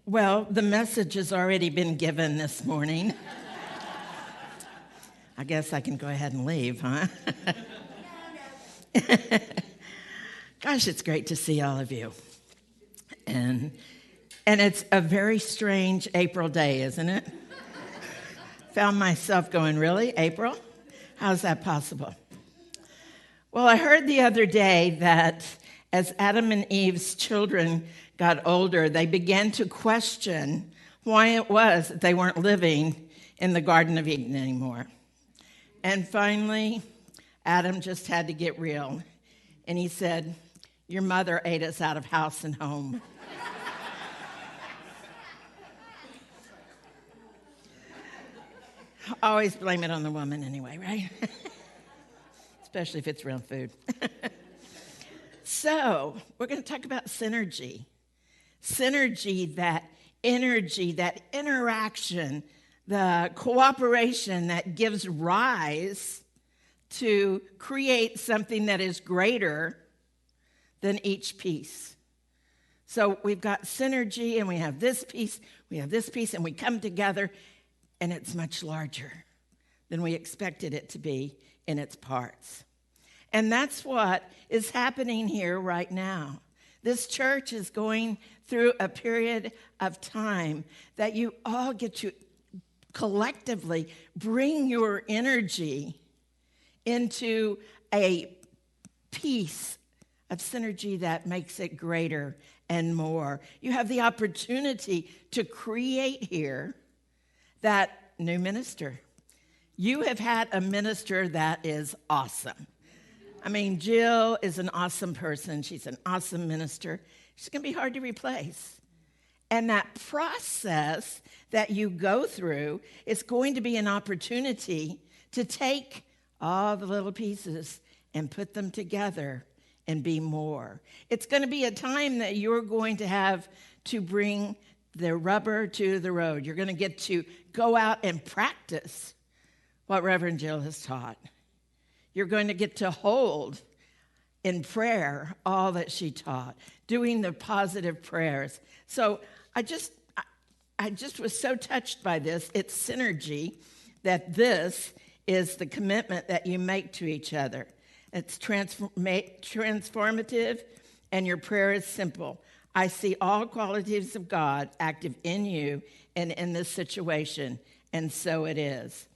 Well, the message has already been given this morning. I guess I can go ahead and leave, huh? Gosh, it's great to see all of you. And it's a very strange April day, isn't it? Found myself going, really, April? How's that possible? Well, I heard the other day that as Adam and Eve's children got older, they began to question why it was that they weren't living in the Garden of Eden anymore. And finally, Adam just had to get real. And he said, "Your mother ate us out of house and home." Always blame it on the woman anyway, right? Especially if it's real food. So, we're going to talk about synergy. Synergy, that energy, that interaction, the cooperation that gives rise to create something that is greater than each piece. So we've got synergy, and we have this piece, and we come together, and it's much larger than we expected it to be in its parts. And that's what is happening here right now. This church is going through a period of time that you all get to collectively bring your energy into a piece of synergy that makes it greater and more. You have the opportunity to create here that new minister. You have had a minister that is awesome. I mean, Jill is an awesome person. She's an awesome minister. She's going to be hard to replace. And that process that you go through is going to be an opportunity to take all the little pieces and put them together and be more. It's going to be a time that you're going to have to bring the rubber to the road. You're going to get to go out and practice what Reverend Jill has taught. You're going to get to hold in prayer all that she taught, doing the positive prayers. So I just was so touched by this. It's synergy, that this is the commitment that you make to each other. It's transformative, and your prayer is simple. I see all qualities of God active in you and in this situation, and so it is.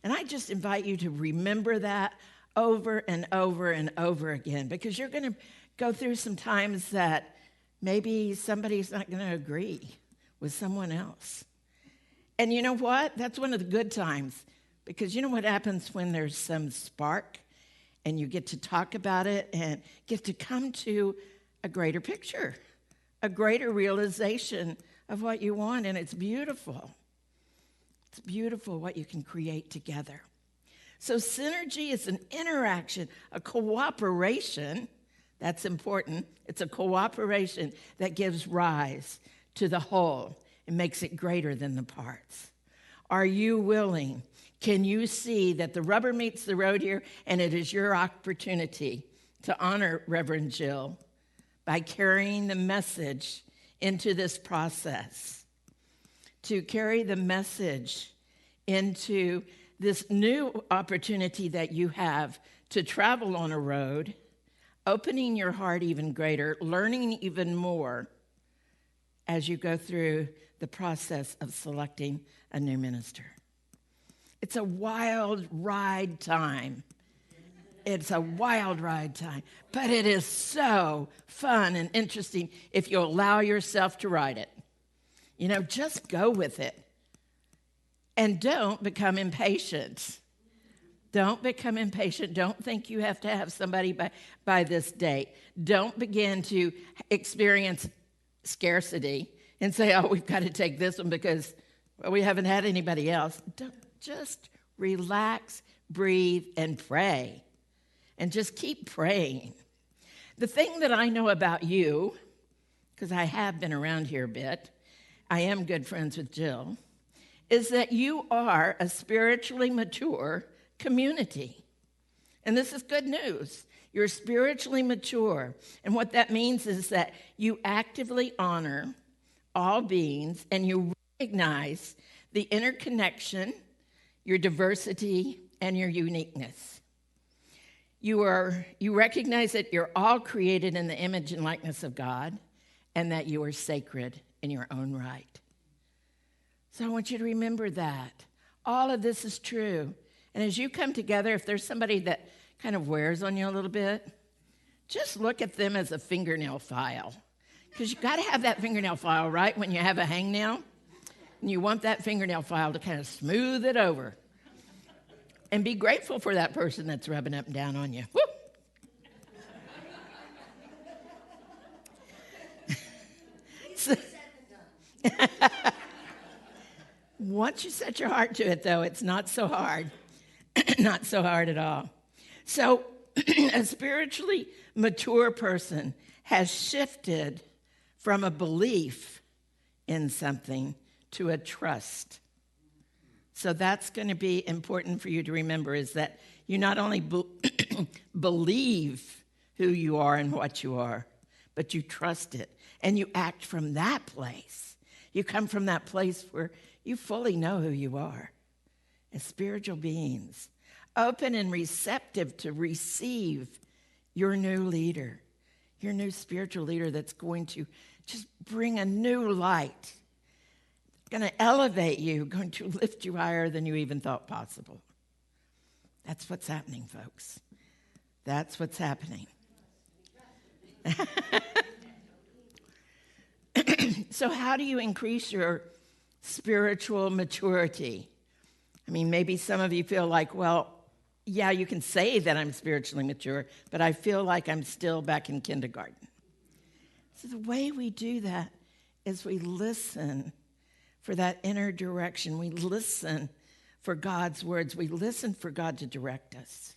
And I just invite you to remember that over and over and over again, because you're going to go through some times that maybe somebody's not going to agree with someone else. And you know what? That's one of the good times, because you know what happens when there's some spark and you get to talk about it and get to come to a greater picture, a greater realization of what you want, and it's beautiful. It's beautiful what you can create together. So synergy is an interaction, a cooperation. That's important. It's a cooperation that gives rise to the whole and makes it greater than the parts. Are you willing? Can you see that the rubber meets the road here, and it is your opportunity to honor Reverend Jill by carrying the message into this process, to carry the message into this new opportunity that you have to travel on a road, opening your heart even greater, learning even more as you go through the process of selecting a new minister. It's a wild ride time. It's a wild ride time, but it is so fun and interesting if you allow yourself to ride it. You know, just go with it. And don't become impatient. Don't become impatient. Don't think you have to have somebody by this date. Don't begin to experience scarcity and say, oh, we've got to take this one because we haven't had anybody else. Just relax, breathe, and pray. And just keep praying. The thing that I know about you, because I have been around here a bit, I am good friends with Jill, is that you are a spiritually mature community. And this is good news. You're spiritually mature. And what that means is that you actively honor all beings, and you recognize the interconnection, your diversity, and your uniqueness. You recognize that you're all created in the image and likeness of God, and that you are sacred in your own right. So I want you to remember that. All of this is true. And as you come together, if there's somebody that kind of wears on you a little bit, just look at them as a fingernail file. Because you've got to have that fingernail file, right, when you have a hangnail. And you want that fingernail file to kind of smooth it over. And be grateful for that person that's rubbing up and down on you. Woo! Once you set your heart to it, though, it's not so hard. Not so hard at all. So a spiritually mature person has shifted from a belief in something to a trust. So that's going to be important for you to remember, is that you not only believe who you are and what you are, but you trust it. And you act from that place. You come from that place where you fully know who you are as spiritual beings, open and receptive to receive your new leader, your new spiritual leader that's going to just bring a new light, going to elevate you, going to lift you higher than you even thought possible. That's what's happening, folks. That's what's happening. So how do you increase your spiritual maturity? I mean, maybe some of you feel like, well, yeah, you can say that I'm spiritually mature, but I feel like I'm still back in kindergarten. So the way we do that is we listen for that inner direction. We listen for God's words. We listen for God to direct us.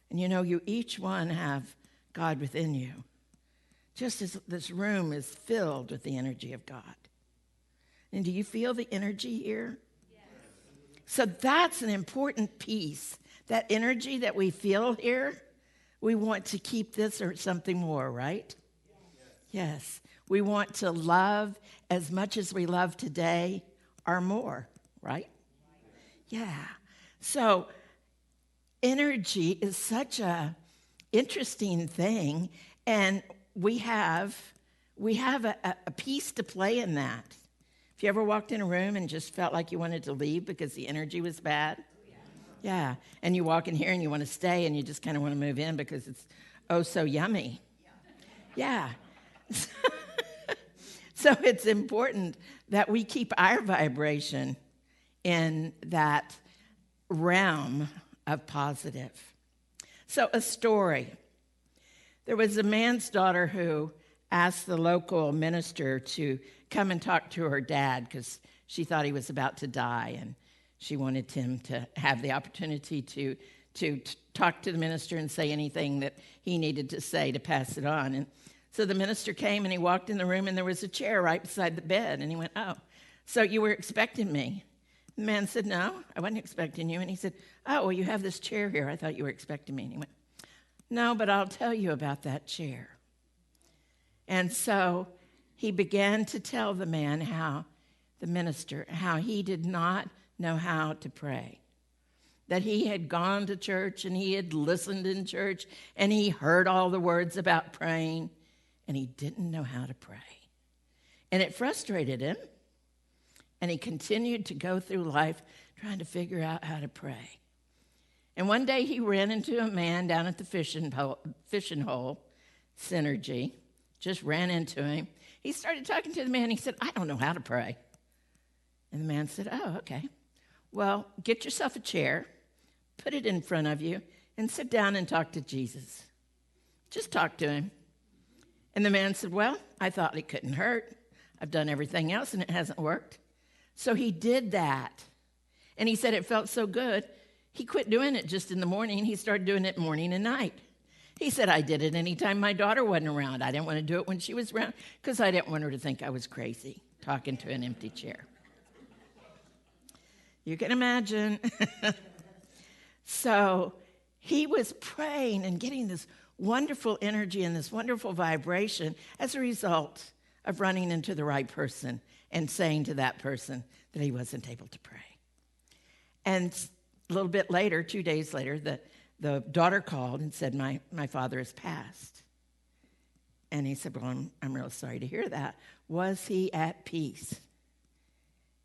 And you know, you each one have God within you, just as this room is filled with the energy of God. And do you feel the energy here? Yes. So that's an important piece. That energy that we feel here, we want to keep this or something more, right? Yes. We want to love as much as we love today or more, right? Yeah. So energy is such a interesting thing, and we have a piece to play in that. If you ever walked in a room and just felt like you wanted to leave because the energy was bad? Yeah. And you walk in here and you want to stay and you just kind of want to move in because it's oh so yummy. Yeah. So it's important that we keep our vibration in that realm of positive. So a story. There was a man's daughter who asked the local minister to come and talk to her dad because she thought he was about to die, and she wanted him to have the opportunity to talk to the minister and say anything that he needed to say to pass it on. And so the minister came and he walked in the room and there was a chair right beside the bed, and he went, "Oh, so you were expecting me?" The man said, "No, I wasn't expecting you." And he said, "Oh, well, you have this chair here. I thought you were expecting me." And he went, "No, but I'll tell you about that chair." And so he began to tell the man how he did not know how to pray. That he had gone to church and he had listened in church and he heard all the words about praying, and he didn't know how to pray. And it frustrated him, and he continued to go through life trying to figure out how to pray. And one day he ran into a man down at the fishing hole, Synergy, just ran into him. He started talking to the man. He said, "I don't know how to pray." And the man said, "Oh, okay. Well, get yourself a chair, put it in front of you, and sit down and talk to Jesus. Just talk to him." And the man said, "Well, I thought it couldn't hurt. I've done everything else, and it hasn't worked." So he did that. And he said it felt so good, he quit doing it just in the morning. He started doing it morning and night. He said, "I did it anytime my daughter wasn't around. I didn't want to do it when she was around because I didn't want her to think I was crazy talking to an empty chair." You can imagine. So he was praying and getting this wonderful energy and this wonderful vibration as a result of running into the right person and saying to that person that he wasn't able to pray. And a little bit later, 2 days later, the daughter called and said, my father has passed. And he said, well, I'm real sorry to hear that. Was he at peace?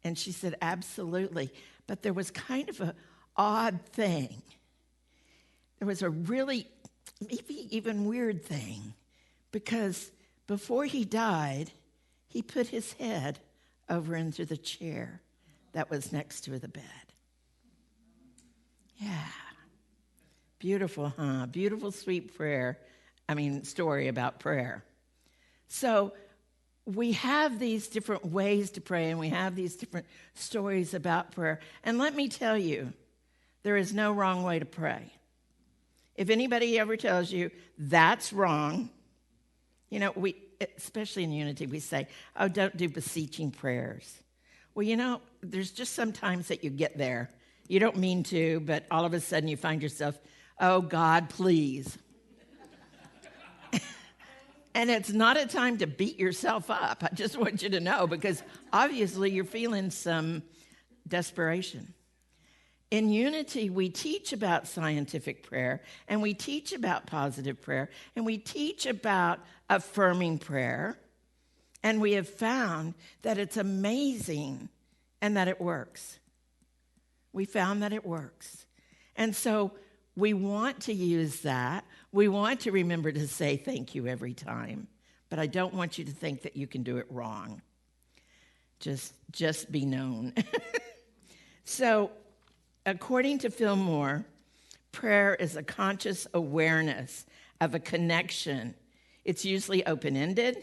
And she said, absolutely. But there was kind of an odd thing. There was a really, maybe even weird thing, because before he died, he put his head over into the chair that was next to the bed. Yeah. Beautiful, huh? Beautiful, sweet story about prayer. So we have these different ways to pray, and we have these different stories about prayer. And let me tell you, there is no wrong way to pray. If anybody ever tells you that's wrong, we, especially in Unity, we say, oh, don't do beseeching prayers. Well, there's just some times that you get there. You don't mean to, but all of a sudden you find yourself, oh, God, please. And it's not a time to beat yourself up. I just want you to know, because obviously you're feeling some desperation. In Unity, we teach about scientific prayer, and we teach about positive prayer, and we teach about affirming prayer, and we have found that it's amazing and that it works. We found that it works. And so we want to use that. We want to remember to say thank you every time, but I don't want you to think that you can do it wrong. Just be known. So, according to Phil Moore, prayer is a conscious awareness of a connection. It's usually open-ended.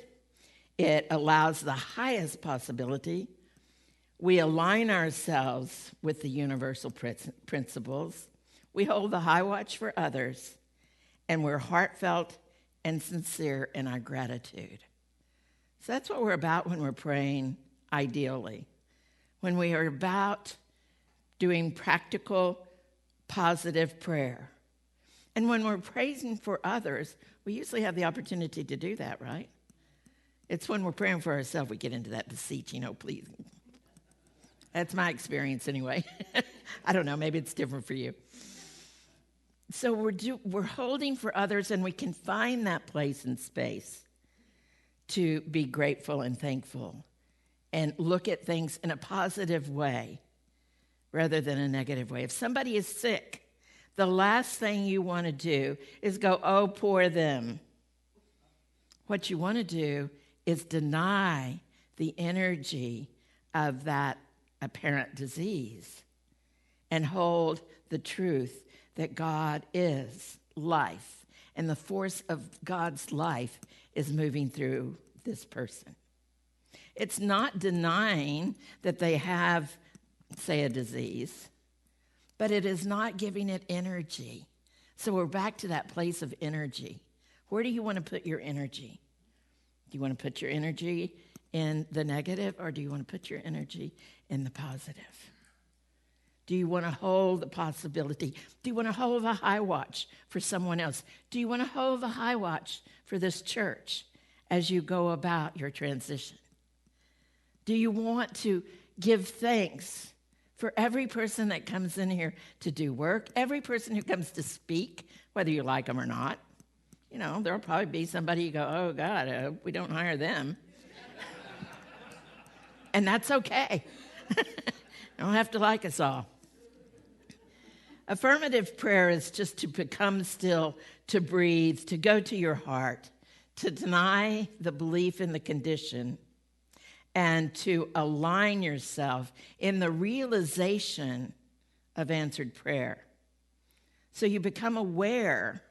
It allows the highest possibility. We align ourselves with the universal principles. We hold the high watch for others, and we're heartfelt and sincere in our gratitude. So that's what we're about when we're praying, ideally. When we are about doing practical, positive prayer. And when we're praising for others, we usually have the opportunity to do that, right? It's when we're praying for ourselves we get into that beseeching, oh, please. That's my experience anyway. I don't know, maybe it's different for you. So we're holding for others, and we can find that place and space to be grateful and thankful and look at things in a positive way rather than a negative way. If somebody is sick, the last thing you want to do is go, oh, poor them. What you want to do is deny the energy of that apparent disease and hold the truth that God is life, and the force of God's life is moving through this person. It's not denying that they have, say, a disease, but it is not giving it energy. So we're back to that place of energy. Where do you want to put your energy? Do you want to put your energy in the negative, or do you want to put your energy in the positive? Do you want to hold the possibility? Do you want to hold a high watch for someone else? Do you want to hold a high watch for this church as you go about your transition? Do you want to give thanks for every person that comes in here to do work, every person who comes to speak, whether you like them or not? There'll probably be somebody you go, oh, God, I hope we don't hire them. And that's okay. You don't have to like us all. Affirmative prayer is just to become still, to breathe, to go to your heart, to deny the belief in the condition, and to align yourself in the realization of answered prayer. So you become aware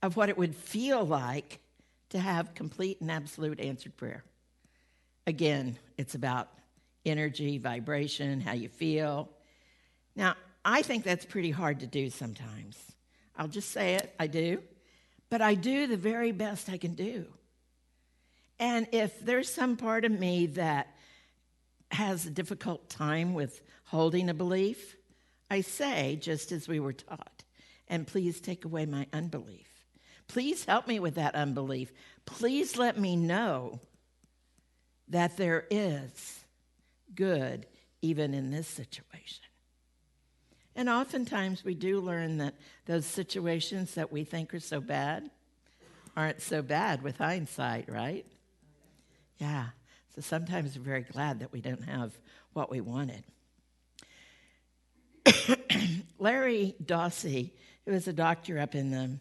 of what it would feel like to have complete and absolute answered prayer. Again, it's about energy, vibration, how you feel. Now, I think that's pretty hard to do sometimes. I'll just say it, I do. But I do the very best I can do. And if there's some part of me that has a difficult time with holding a belief, I say, just as we were taught, and please take away my unbelief. Please help me with that unbelief. Please let me know that there is good even in this situation. And oftentimes we do learn that those situations that we think are so bad aren't so bad with hindsight, right? Yeah. So sometimes we're very glad that we don't have what we wanted. Larry Dawsey, who is a doctor up in the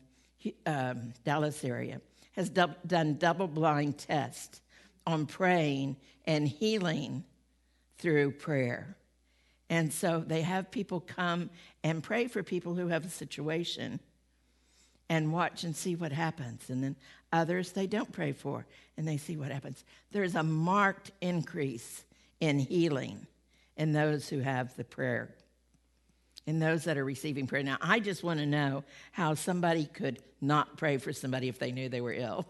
Dallas area, has done double-blind tests on praying and healing through prayer. And so they have people come and pray for people who have a situation and watch and see what happens. And then others they don't pray for, and they see what happens. There's a marked increase in healing in those who have the prayer, in those that are receiving prayer. Now, I just want to know how somebody could not pray for somebody if they knew they were ill,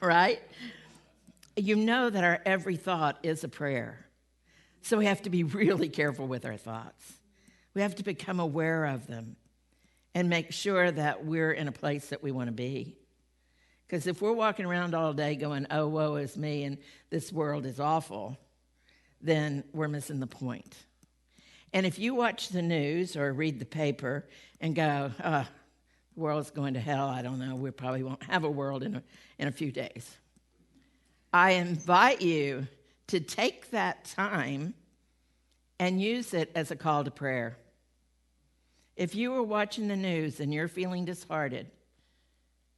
right? You know that our every thought is a prayer. So we have to be really careful with our thoughts. We have to become aware of them and make sure that we're in a place that we want to be. Because if we're walking around all day going, oh, woe is me, and this world is awful, then we're missing the point. And if you watch the news or read the paper and go, the world's going to hell, I don't know, we probably won't have a world in a few days. I invite you to take that time and use it as a call to prayer. If you are watching the news and you're feeling disheartened,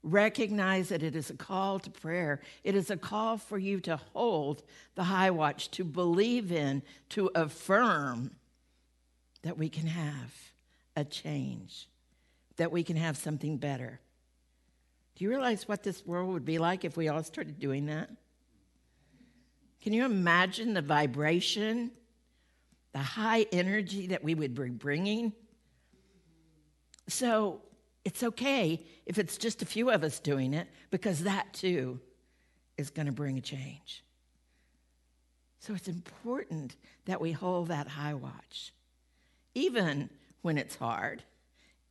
recognize that it is a call to prayer. It is a call for you to hold the high watch, to believe in, to affirm that we can have a change, that we can have something better. Do you realize what this world would be like if we all started doing that? Can you imagine the vibration, the high energy that we would be bringing? So it's okay if it's just a few of us doing it, because that too is going to bring a change. So it's important that we hold that high watch, even when it's hard,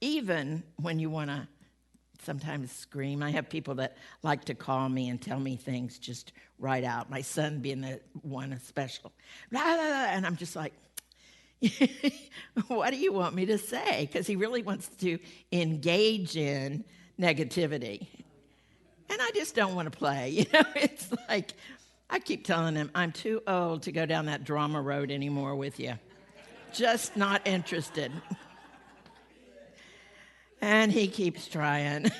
even when you want to sometimes scream. I have people that like to call me and tell me things just right out. My son being the one special. And I'm just like, what do you want me to say? Because he really wants to engage in negativity. And I just don't want to play. It's like, I keep telling him, I'm too old to go down that drama road anymore with you. Just not interested. And he keeps trying.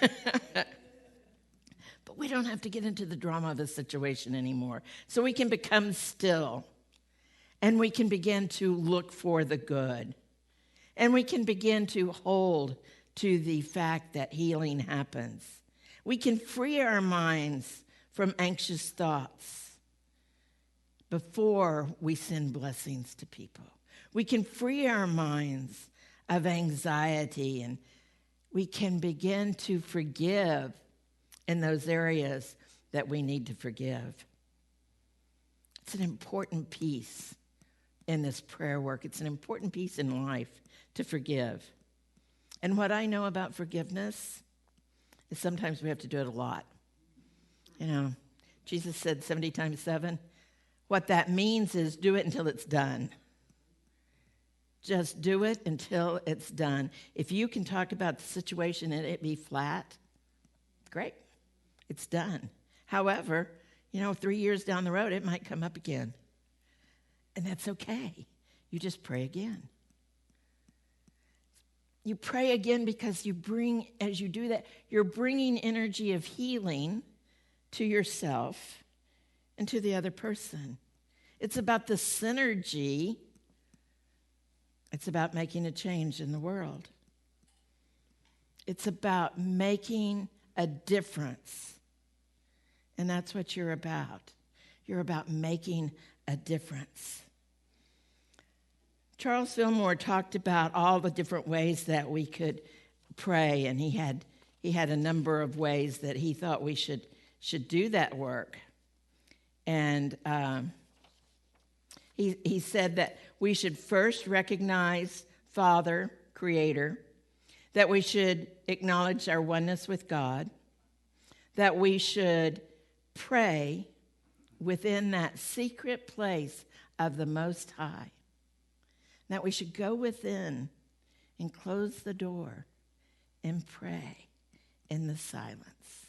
But we don't have to get into the drama of the situation anymore. So we can become still. And we can begin to look for the good. And we can begin to hold to the fact that healing happens. We can free our minds from anxious thoughts before we send blessings to people. We can free our minds of anxiety, and we can begin to forgive in those areas that we need to forgive. It's an important piece in this prayer work. It's an important piece in life to forgive. And what I know about forgiveness is sometimes we have to do it a lot. Jesus said 70 times 7. What that means is do it until it's done. Just do it until it's done. If you can talk about the situation and it be flat, great. It's done. However, 3 years down the road, it might come up again. And that's okay. You just pray again. You pray again because as you do that, you're bringing energy of healing to yourself and to the other person. It's about the synergy. It's about making a change in the world. It's about making a difference. And that's what you're about. You're about making a difference. Charles Fillmore talked about all the different ways that we could pray, and he had a number of ways that he thought we should do that work. And he said that we should first recognize Father, Creator, that we should acknowledge our oneness with God, that we should pray within that secret place of the Most High. That we should go within and close the door and pray in the silence.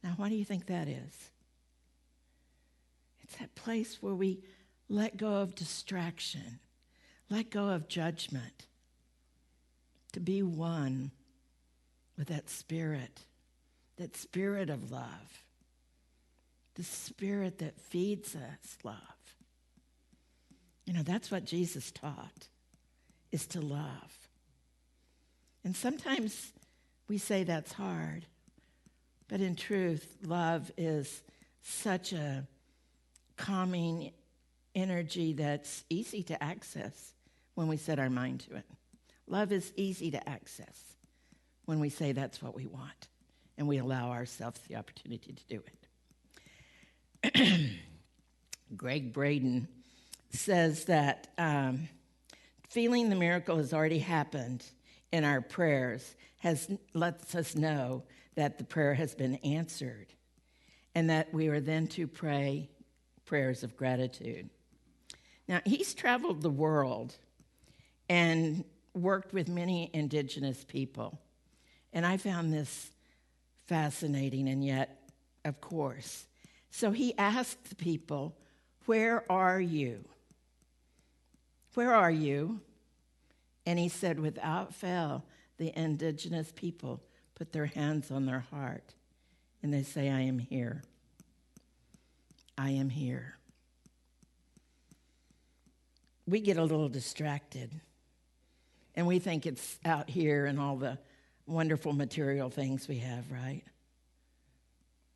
Now, why do you think that is? It's that place where we let go of distraction, let go of judgment, to be one with that spirit of love, the spirit that feeds us love. You know, that's what Jesus taught, is to love. And sometimes we say that's hard, but in truth, love is such a calming energy that's easy to access when we set our mind to it. Love is easy to access when we say that's what we want and we allow ourselves the opportunity to do it. Greg Braden says that feeling the miracle has already happened in our prayers lets us know that the prayer has been answered and that we are then to pray prayers of gratitude. Now, he's traveled the world and worked with many indigenous people, and I found this fascinating, and yet, of course. So he asked the people, "Where are you? Where are you?" And he said, without fail, the indigenous people put their hands on their heart, and they say, "I am here. I am here." We get a little distracted, and we think it's out here and all the wonderful material things we have, right?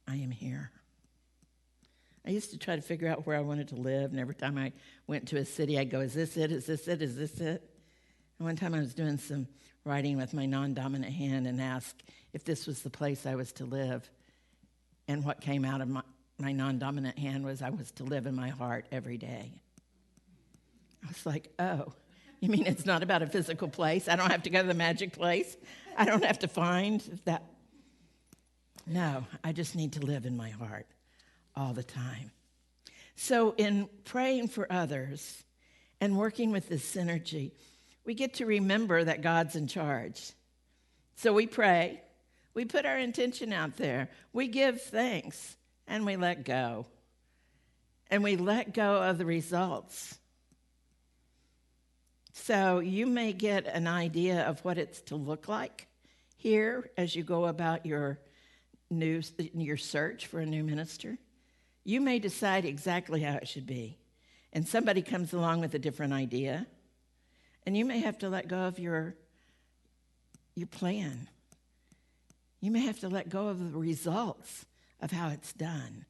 I am here. I used to try to figure out where I wanted to live, and every time I went to a city, I'd go, "Is this it? Is this it? Is this it?" And one time I was doing some writing with my non-dominant hand and asked if this was the place I was to live. And what came out of my non-dominant hand was I was to live in my heart every day. I was like, oh, you mean it's not about a physical place? I don't have to go to the magic place? I don't have to find that? No, I just need to live in my heart all the time. So in praying for others and working with this synergy, we get to remember that God's in charge. So we pray, we put our intention out there, we give thanks, and we let go. And we let go of the results. So you may get an idea of what it's to look like here as you go about your search for a new minister. You may decide exactly how it should be, and somebody comes along with a different idea, and you may have to let go of your plan. You may have to let go of the results of how it's done,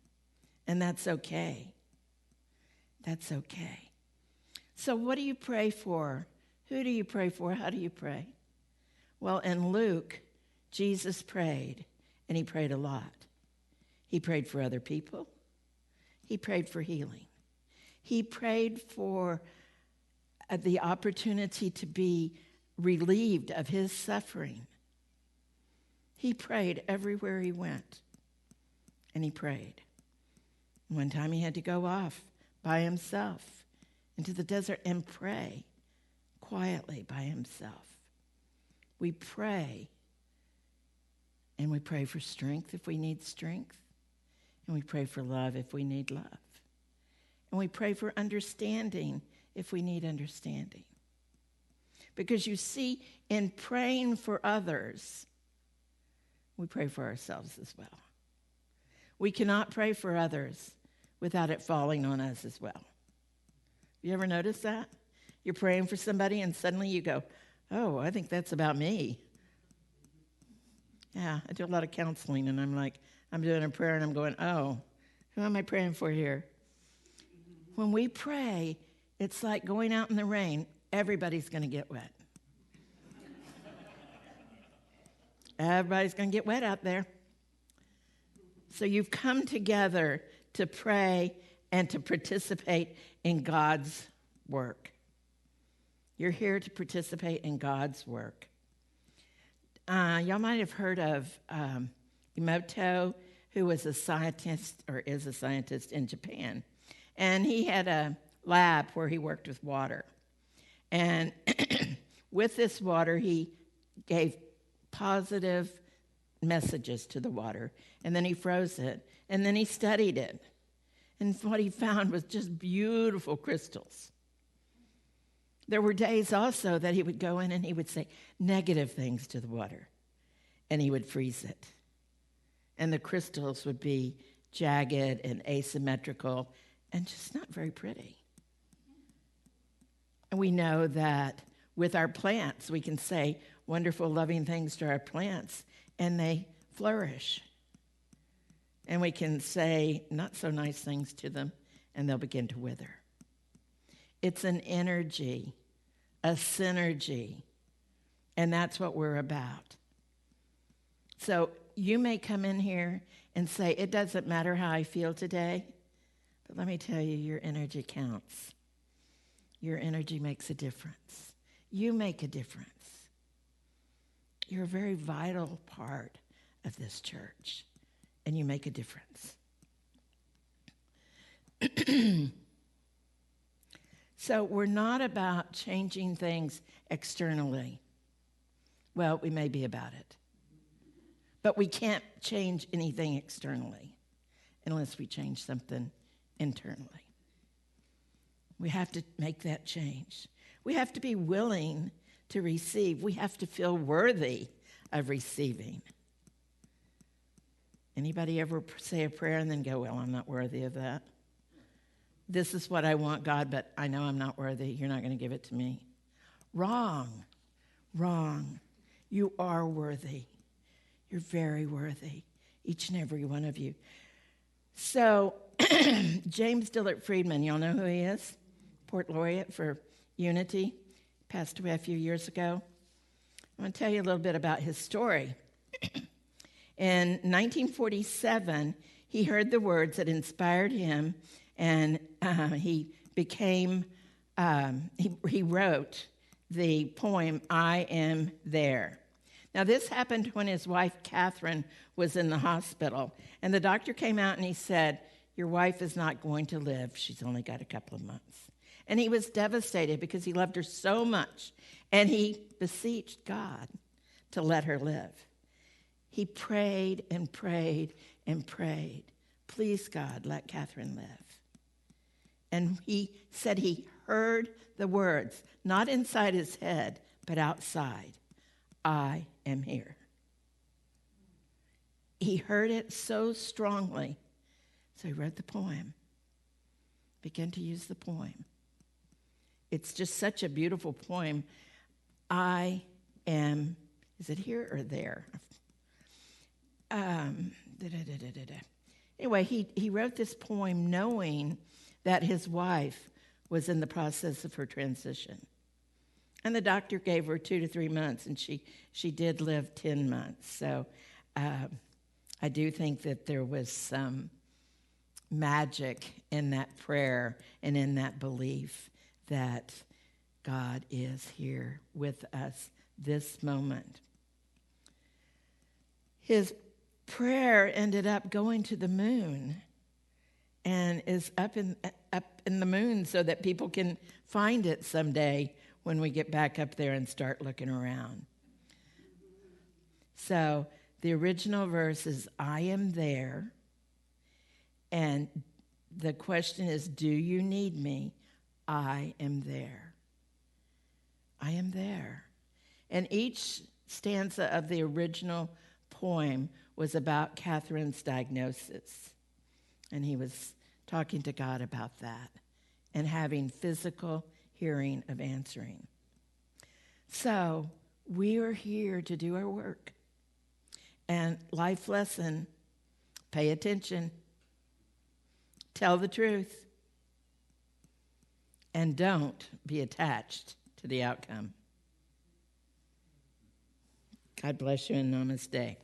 and that's okay. That's okay. So what do you pray for? Who do you pray for? How do you pray? Well, in Luke, Jesus prayed, and he prayed a lot. He prayed for other people. He prayed for healing. He prayed for the opportunity to be relieved of his suffering. He prayed everywhere he went, and he prayed. One time he had to go off by himself into the desert and pray quietly by himself. We pray, and we pray for strength if we need strength, and we pray for love if we need love, and we pray for understanding if we need understanding. Because you see, in praying for others, we pray for ourselves as well. We cannot pray for others without it falling on us as well. You ever notice that? You're praying for somebody and suddenly you go, oh, I think that's about me. Yeah, I do a lot of counseling, and I'm doing a prayer and I'm going, oh, who am I praying for here? When we pray, it's like going out in the rain. Everybody's going to get wet. Everybody's going to get wet out there. So you've come together to pray and to participate in God's work. You're here to participate in God's work. Y'all might have heard of Emoto, who was a scientist, or is a scientist in Japan. And he had a lab where he worked with water. And with this water, he gave positive messages to the water. And then he froze it. And then he studied it. And what he found was just beautiful crystals. There were days also that he would go in and he would say negative things to the water. And he would freeze it. And the crystals would be jagged and asymmetrical and just not very pretty. And we know that with our plants, we can say wonderful, loving things to our plants, and they flourish. And we can say not so nice things to them, and they'll begin to wither. It's an energy, a synergy, and that's what we're about. So you may come in here and say, it doesn't matter how I feel today, but let me tell you, your energy counts. Your energy makes a difference. You make a difference. You're a very vital part of this church, and you make a difference. So we're not about changing things externally. Well, we may be about it. But we can't change anything externally unless we change something internally. We have to make that change. We have to be willing to receive. We have to feel worthy of receiving. Anybody ever say a prayer and then go, well, I'm not worthy of that? This is what I want, God, but I know I'm not worthy. You're not going to give it to me. Wrong. Wrong. You are worthy. You're very worthy, each and every one of you. So, James Dillard Friedman, y'all know who he is? Port Laureate for Unity. Passed away a few years ago. I'm going to tell you a little bit about his story. In 1947, he heard the words that inspired him, and he wrote the poem, I Am There. Now, this happened when his wife, Catherine, was in the hospital. And the doctor came out and he said, your wife is not going to live. She's only got a couple of months. And he was devastated because he loved her so much. And he beseeched God to let her live. He prayed and prayed and prayed. Please, God, let Catherine live. And he said he heard the words, not inside his head, but outside. I am here. He heard it so strongly, so he wrote the poem, began to use the poem. It's just such a beautiful poem. I am, is it here or there? Anyway, he wrote this poem knowing that his wife was in the process of her transition. And the doctor gave her 2 to 3 months, and she did live 10 months. So I do think that there was some magic in that prayer and in that belief that God is here with us this moment. His prayer ended up going to the moon and is up in the moon so that people can find it someday when we get back up there and start looking around. So the original verse is, I am there. And the question is, do you need me? I am there. I am there. And each stanza of the original poem was about Catherine's diagnosis. And he was talking to God about that and having physical hearing of answering. So we are here to do our work. And life lesson, pay attention, tell the truth, and don't be attached to the outcome. God bless you and namaste.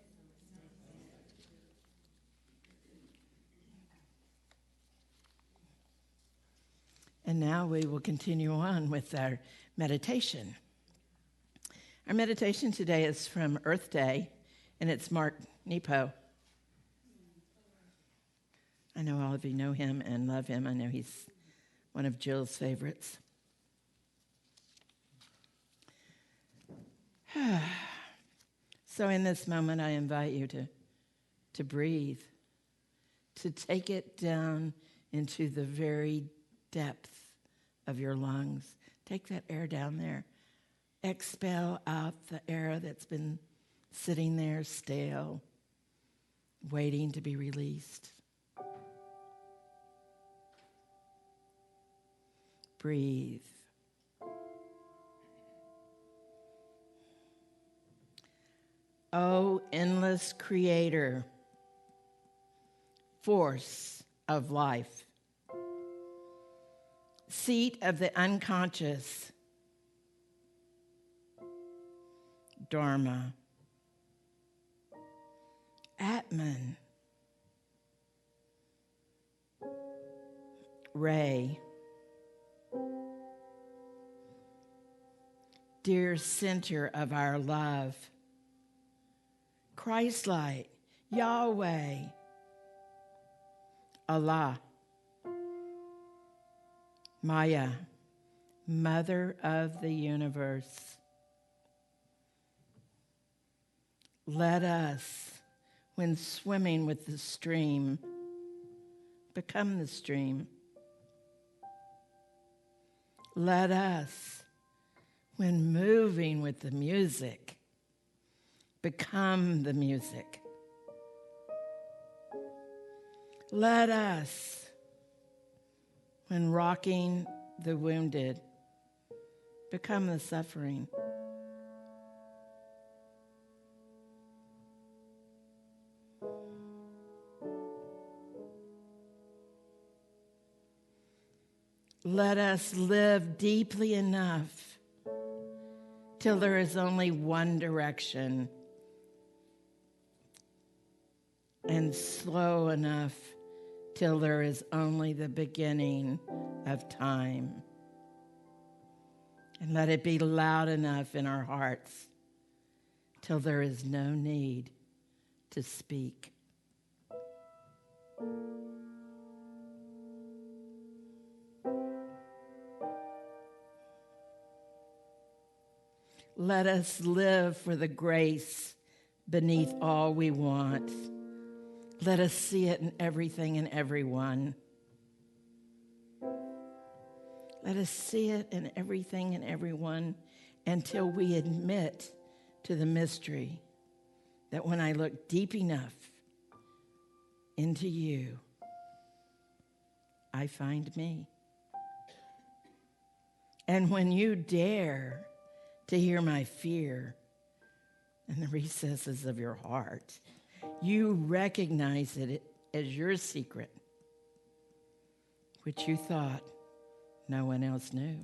And now we will continue on with our meditation. Our meditation today is from Earth Day, and it's Mark Nepo. I know all of you know him and love him. I know he's one of Jill's favorites. So in this moment, I invite you to breathe, to take it down into the very depth of your lungs. Take that air down there. Expel out the air that's been sitting there stale, waiting to be released. Breathe. O endless creator, force of life, seat of the unconscious, Dharma, Atman, Ray, dear center of our love, Christ-light, Yahweh, Allah, Maya, Mother of the universe. Let us, when swimming with the stream, become the stream. Let us, when moving with the music, become the music. Let us, when rocking the wounded, become the suffering. Let us live deeply enough till there is only one direction, and slow enough till there is only the beginning of time. And let it be loud enough in our hearts till there is no need to speak. Let us live for the grace beneath all we want. Let us see it in everything and everyone. Let us see it in everything and everyone until we admit to the mystery that when I look deep enough into you, I find me. And when you dare to hear my fear in the recesses of your heart, you recognize it as your secret, which you thought no one else knew.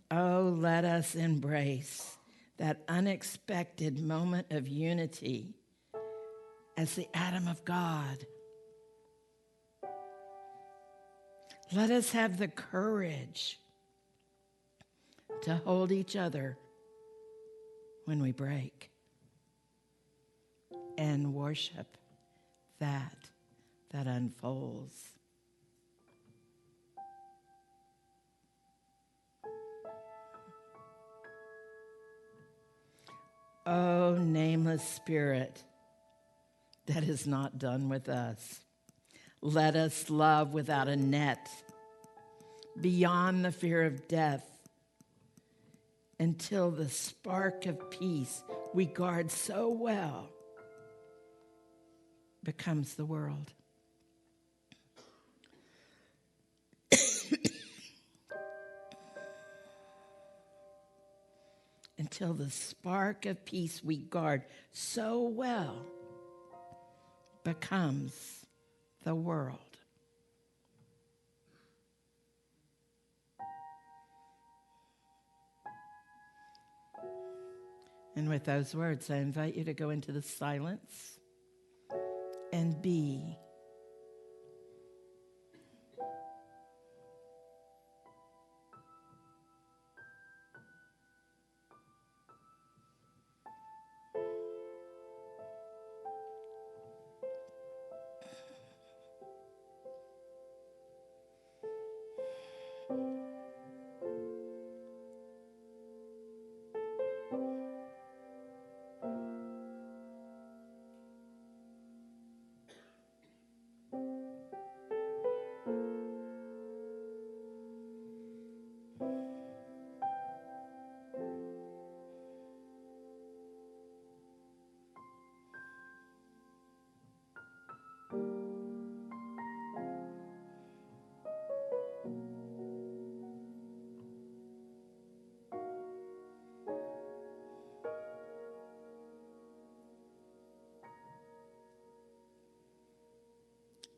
Oh, let us embrace that unexpected moment of unity as the atom of God. Let us have the courage to hold each other when we break and worship that unfolds. Oh, nameless spirit that is not done with us, let us love without a net, beyond the fear of death, until the spark of peace we guard so well becomes the world. Until the spark of peace we guard so well becomes the world. And with those words, I invite you to go into the silence and be.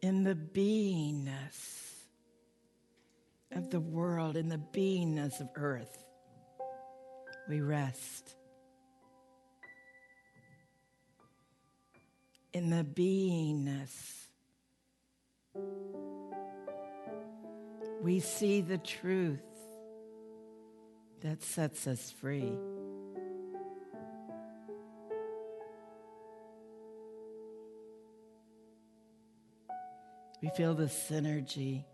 In the beingness of the world, in the beingness of earth, we rest. In the beingness, we see the truth that sets us free. We feel the synergy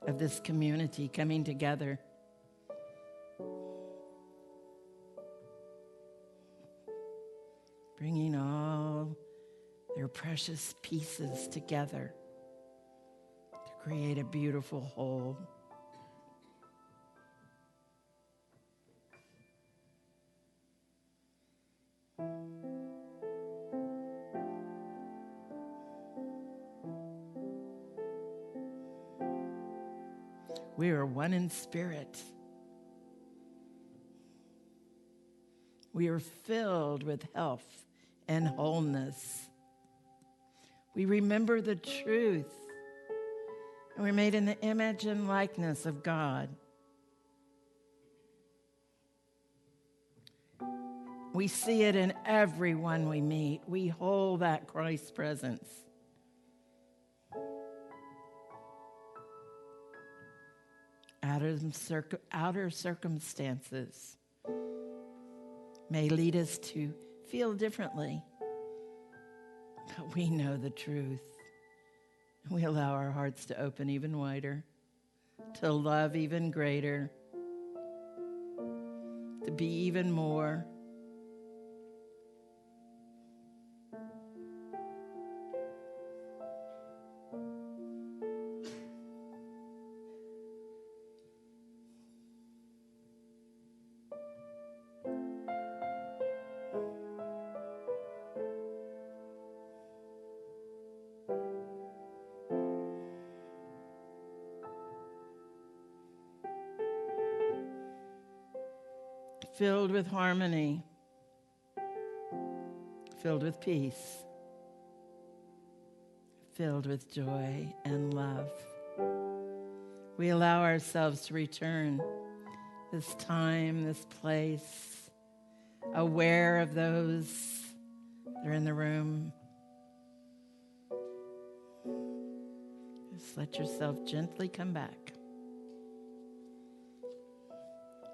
of this community coming together. Bringing all their precious pieces together to create a beautiful whole. We are one in spirit. We are filled with health and wholeness. We remember the truth, and we're made in the image and likeness of God. We see it in everyone we meet. We hold that Christ presence. Outer circumstances may lead us to feel differently, but we know the truth. We allow our hearts to open even wider, to love even greater, to be even more. Filled with harmony, filled with peace, filled with joy and love. We allow ourselves to return this time, this place, aware of those that are in the room. Just let yourself gently come back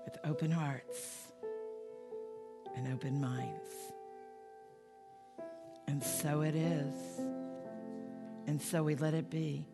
with open hearts and open minds. And so it is. And so we let it be.